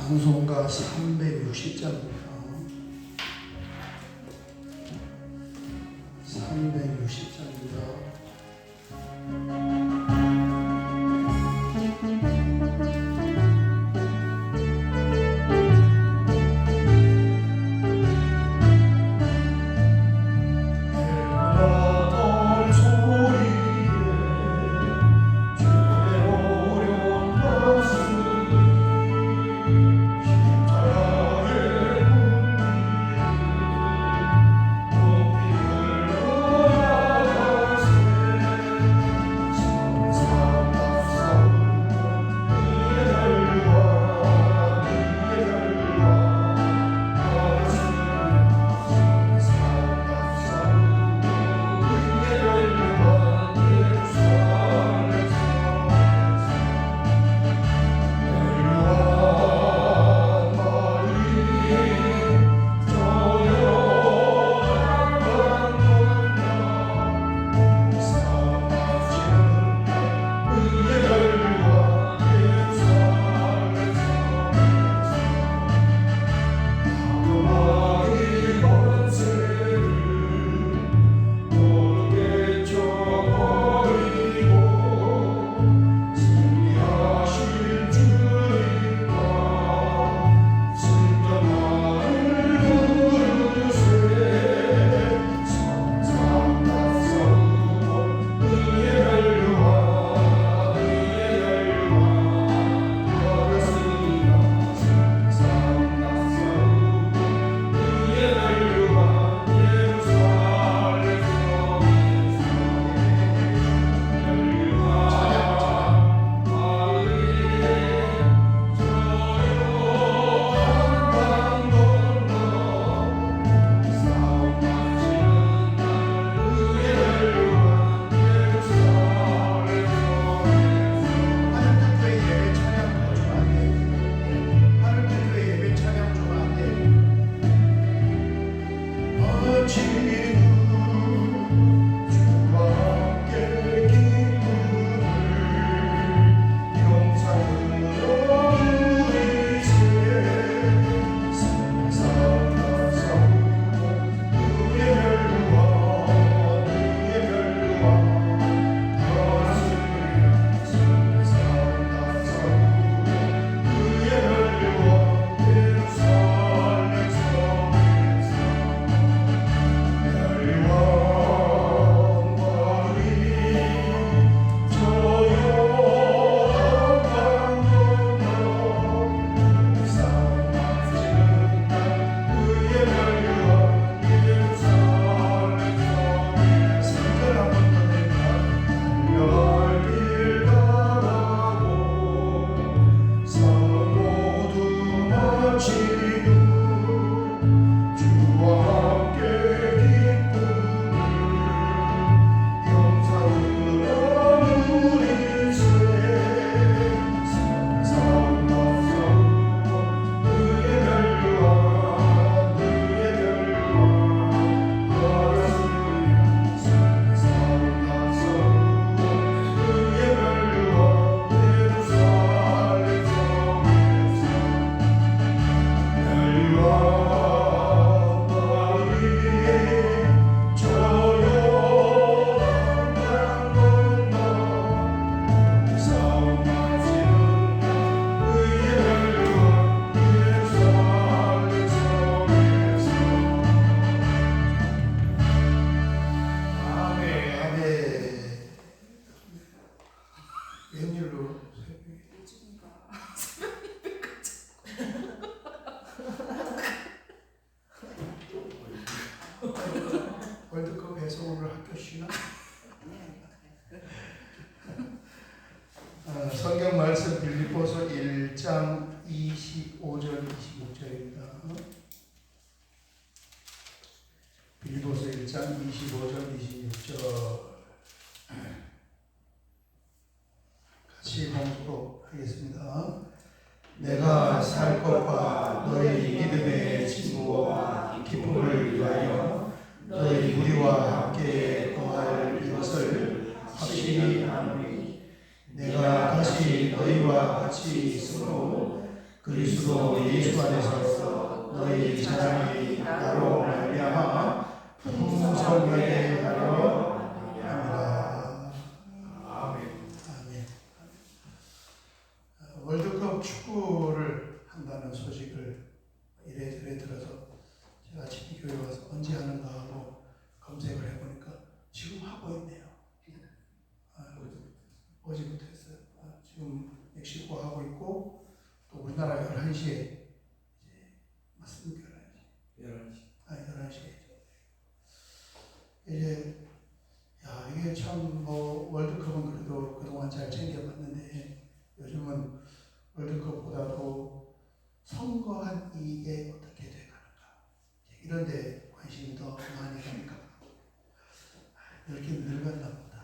찬송가 360장입니다. 360장입니다. 월드컵 해서 오늘 학교 쉬나? 성경 말씀 빌립보서 1장 25절 26절입니다. 빌립보서 1장 25절 26절 같이 봉독 하겠습니다. 내가 살 것과 너희 믿음의 진보와 기쁨을 위하여 너희 무리와 함께 동할 이것을 확실히 아노니 내가 다시 너희와 같이 있으므로 그리스도 예수 안에서 너희 자랑이 나로 말미암아 풍성하게 하려 함이라. 아멘. 월드컵 축구를 한다는 소식을 이래저래 들어서 제가 집교회 와서 언제 하는가 하고 검색을 해보니까 지금 하고 있네요. 어제부터 했어요. 지금 멕시코 하고 있고 또 우리나라 11시에 이제 맞습니까? 11시에 이제 이게 참 뭐 월드컵은 그래도 그동안 잘 챙겨봤는데 요즘은 월드컵보다도 선거한 이익에 어떻게 돼가는가 이런 데 관심이 더 많이 가니까 이렇게 늙었나 보다.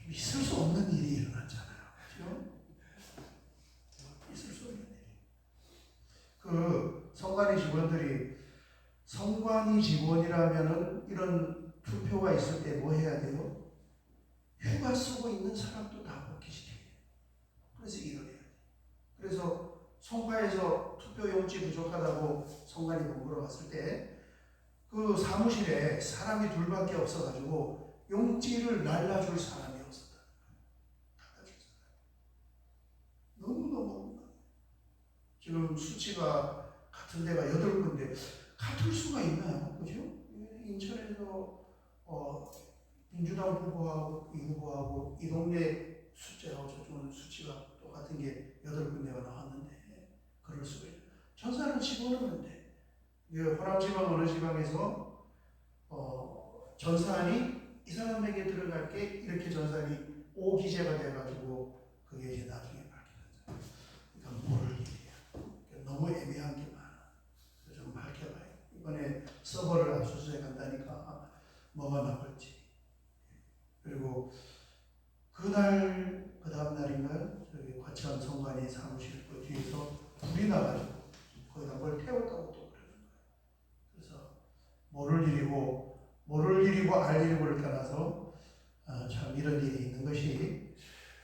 있을 수 없는 일이 일어났잖아요. 그렇죠? 있을 수 없는 일이. 그 선관위 직원이라면은 이런 투표가 있을 때 뭐 해야 돼요? 휴가 쓰고 있는 사람도 다 복귀시켜요. 그래서 일을 해야 돼요. 그래서 송파에서 투표용지 부족하다고 선관위 본부로 갔을 때 그 사무실에 사람이 둘밖에 없어가지고 용지를 날라줄 사람이 없었다. 너무너무 지금 수치가 같은 데가 8군데 같을 수가 있나요? 그죠? 인천에서 민주당 후보하고 이 후보하고 이 동네 숫자하고 저쪽은 수치가 똑같은 게 8군데가 나왔는데 그럴 수가 있어요. 전사는 집어넣는데 호남지방 어느 지방에서 전산이 이 사람에게 들어갈 게 이렇게 전산이 오기재가 돼가지고 그게 이제 나중에 밝혀졌잖아요. 그러니까 모를 일이야. 그러니까 너무 애매한 게 많아. 그래서 좀 밝혀봐요. 이번에 서버를 압수수색 한다니까 뭐가 나올지. 그리고 그날 그 다음 날인가요? 저기 과천 선관위 사무실 그 뒤에서 불이 나가지고 거기다 뭘 태웠다고 또 그러는 거예요. 그래서 모를 일이고 알 일이고를 떠나서 참 이런 일이 있는 것이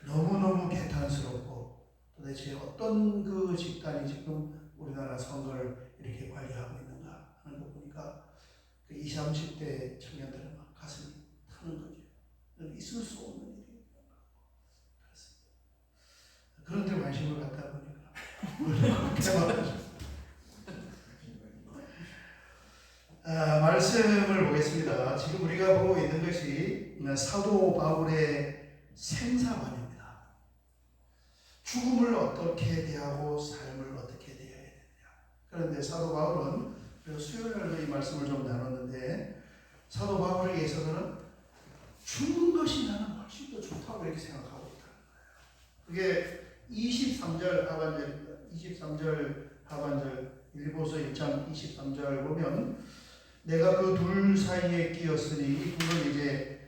너무너무 개탄스럽고 도대체 어떤 그 집단이 지금 우리나라 선거를 이렇게 관리하고 있는가 하는 거 보니까 그 20, 30대 청년들은 막 가슴이 타는 거죠. 있을 수 없는 일이 그렇습니다. 그런데 관심을 갖다 보니까 말씀을 보겠습니다. 지금 우리가 보고 있는 것이 사도 바울의 생사관입니다. 죽음을 어떻게 대하고 삶을 어떻게 대해야 되느냐. 그런데 사도 바울은 수요일날도 이 말씀을 좀 나눴는데 사도 바울에 의해서는 죽는 것이 나는 훨씬 더 좋다고 이렇게 생각하고 있다는 거예요. 그게 23절 하반절입니다. 23절 하반절 일보서 1장 23절 보면 내가 그 둘 사이에 끼었으니 이 둘은 이제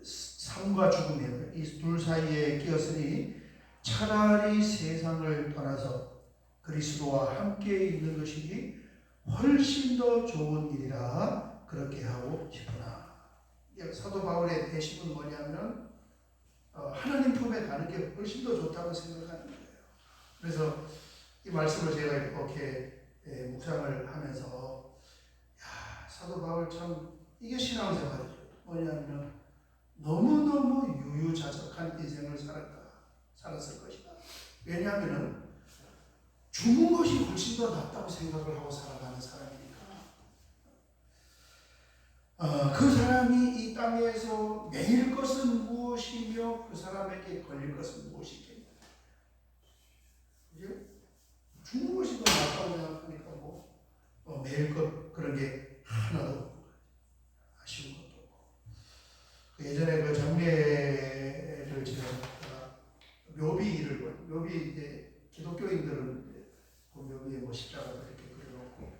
삶과 죽음이에요. 이 둘 사이에 끼었으니 차라리 세상을 떠나서 그리스도와 함께 있는 것이 훨씬 더 좋은 일이라 그렇게 하고 싶으나. 사도 바울의 대식은 뭐냐면 하나님 품에 가는 게 훨씬 더 좋다고 생각하는 거예요. 그래서 이 말씀을 제가 이렇게 묵상을 하면서 사도 바울 참 이게 신앙생활이죠. 뭐냐면 너무너무 유유자적한 인생을 살았을 것이다. 왜냐하면 죽은 것이 훨씬 더 낫다고 생각을 하고 살아가는 사람이니까. 그 사람이 이 땅에서 매일 것은 무엇이며 그 사람에게 걸릴 것은 무엇이겠냐. 죽는 것이 더 낫다고 생각하니까 매일 것 그런 게 하나도 없는 거예요. 아쉬운 것도 없고. 예전에 그 장례를 제가 묘비 일을 보요. 묘비 이제 기독교인들은 그 묘비에 십자가도 이렇게 그려놓고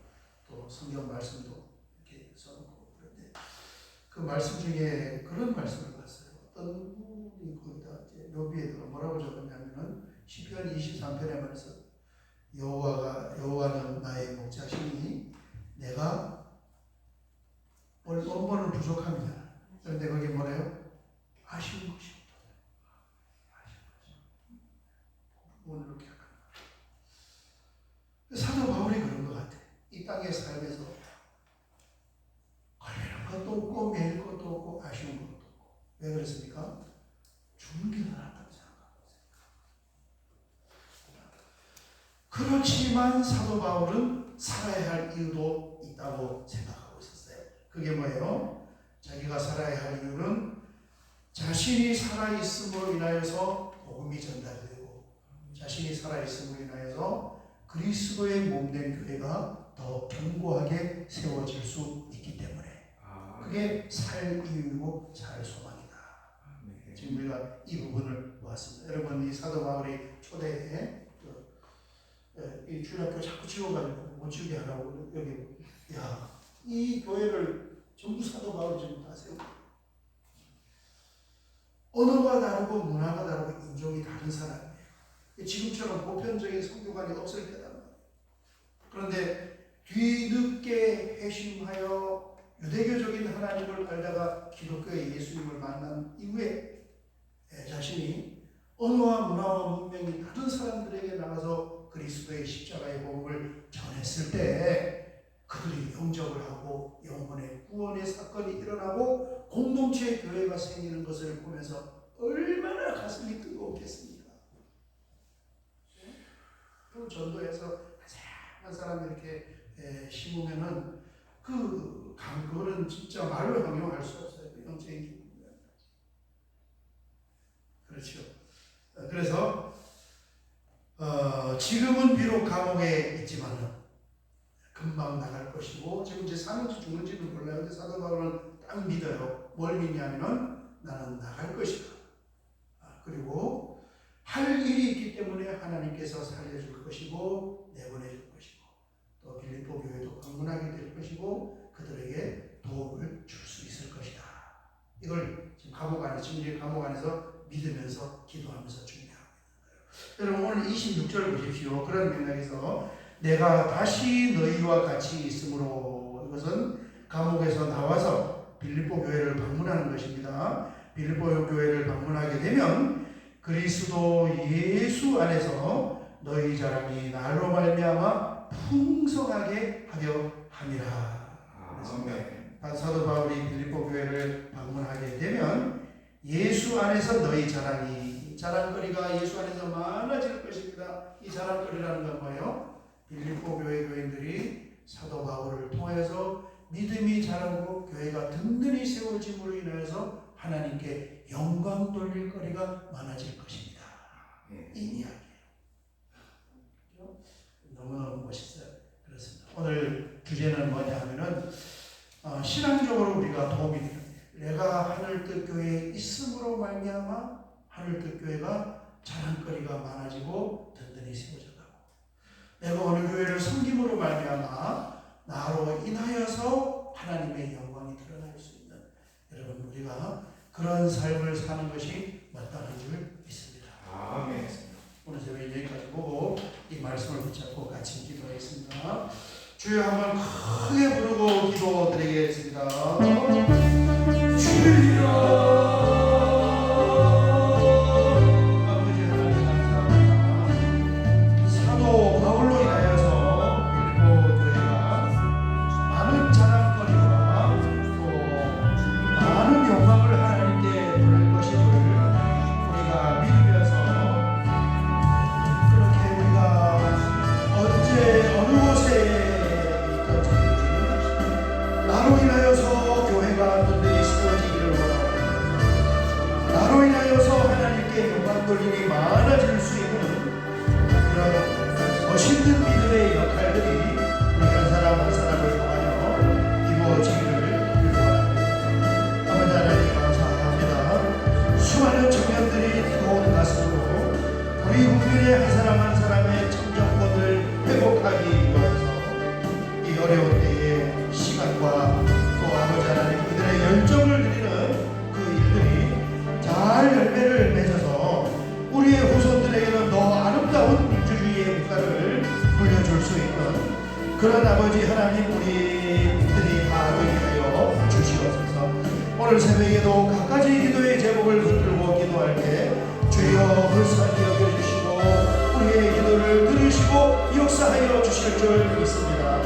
또 성경 말씀도 이렇게 써놓고 그런데 그 말씀 중에 그런 말씀을 봤어요. 어떤 분이 거기다 이제 묘비에다가 뭐라고 적었냐면은 시편 23편에 말해서 여호와는 나의 목자시니 내가 원본은 부족합니다. 그런데 거기 뭐래요? 아쉬운 것이 없다. 아쉬운 것이. 부분을 이렇게 땅의 삶에서 걸리는 것도 없고 매일 것도 없고 아쉬운 것도 없고. 왜 그렇습니까? 죽는 게 더 낫다고 생각하고 있으니까. 그렇지만 사도 바울은 살아야 할 이유도 있다고 생각하고 있었어요. 그게 뭐예요? 자기가 살아야 할 이유는 자신이 살아있음으로 인하여서 복음이 전달되고, 자신이 살아있음으로 인하여서 그리스도의 몸된 교회가 더 견고하게 세워질 수 있기 때문에 그게 살 이유이고 살 소망이다. 지금 우리가 이 부분을 보았습니다. 여러분, 이 사도 바울이 초대에 이 주일학교 자꾸 지워가지고 못 지우게 하라고 여기, 이 교회를 전부 사도 바울이 지금 다 세우고, 언어가 다르고 문화가 다르고 인종이 다른 사람이에요. 지금처럼 보편적인 성교관이 없을 때다. 그런데 뒤늦게 회심하여 유대교적인 하나님을 알다가 기독교의 예수님을 만난 이후에 자신이 언어와 문화와 문명이 다른 사람들에게 나가서 그리스도의 십자가의 복음을 전했을 때 그들이 영접을 하고 영혼의 구원의 사건이 일어나고 공동체의 교회가 생기는 것을 보면서 얼마나 가슴이 뜨거웠겠습니까? 그럼 전도해서 한 사람이 이렇게 심으면은 그거는 진짜 말로 형용할 수 없어요. 영적인 기쁨이야. 그렇죠. 그래서 지금은 비록 감옥에 있지만은 금방 나갈 것이고, 지금 이제 사는지 죽는지는 몰라요. 근데 사도 바울은 딱 믿어요. 뭘 믿냐면은 나는 나갈 것이다. 그리고 할 일이 있기 때문에 하나님께서 살려줄 것이고 내보내줄 것이고, 또 빌립보 교회도 방문하게 될 것이고 그들에게 도움을 줄 수 있을 것이다. 이걸 지금 감옥 안에서 믿으면서 기도하면서 준비하고 있는 거예요. 여러분, 오늘 26절 보십시오. 그런 맥락에서 내가 다시 너희와 같이 있으므로, 이것은 감옥에서 나와서 빌립보 교회를 방문하는 것입니다. 빌립보 교회를 방문하게 되면 그리스도 예수 안에서 너희 자랑이 날로 말미암아 풍성하게 하려 함이라. 사도 바울이 빌립보 교회를 방문하게 되면 예수 안에서 너희 자랑거리가 예수 안에서 많아질 것입니다. 이 자랑거리라는 건 뭐예요? 빌립보 교회 교인들이 사도 바울을 통해서 믿음이 자라고 교회가 든든히 세워짐으로 인하여서 하나님께 영광 돌릴 거리가 많아질 것입니다. 이 이야기예요. 너무너무 멋있어요. 그렇습니다. 오늘 주제는 뭐냐 하면은 신앙적으로 우리가 도움이 되는, 내가 하늘뜻 교회에 있음으로 말미암아 하늘뜻 교회가 자랑거리가 많아지고 든든히 세워져가고, 내가 어느 교회를 섬김으로 말미암아 나로 인하여서 하나님의 영광이 드러날 수 있는, 여러분, 우리가 그런 삶을 사는 것이 마땅한 줄 믿습니다. 아멘. 오늘 저희 여기까지 보고 이 말씀을 붙잡고 같이 기도하겠습니다. 주여 한번 크게 부르고 기도드리겠습니다. 주여. 돌림이 많아질 수 있는 그런 멋있는 믿음의 역할들이 우리 한 사람 한 사람을 통하여 이루어지기를 원합니다. 아버지 하나님 감사합니다. 수많은 청년들이 뜨거운 가슴으로 우리 국민의 한 사람 한 사람의 청정권을 회복하기 위해서 이 어려운 때에 시간과 또 아버지 하나님 그들의 열정을 드리는 그 일들이 잘 열매를 맺어서 우리의 후손들에게는 더 아름다운 민주주의의 국가를 물려줄 수 있는 그런 아버지 하나님 우리들이 다 되게 하여 주시옵소서. 오늘 새벽에도 각가지 기도의 제목을 붙들고 기도할 때 주여 불쌍히 여겨주시고 우리의 기도를 들으시고 역사하여 주실 줄 믿습니다.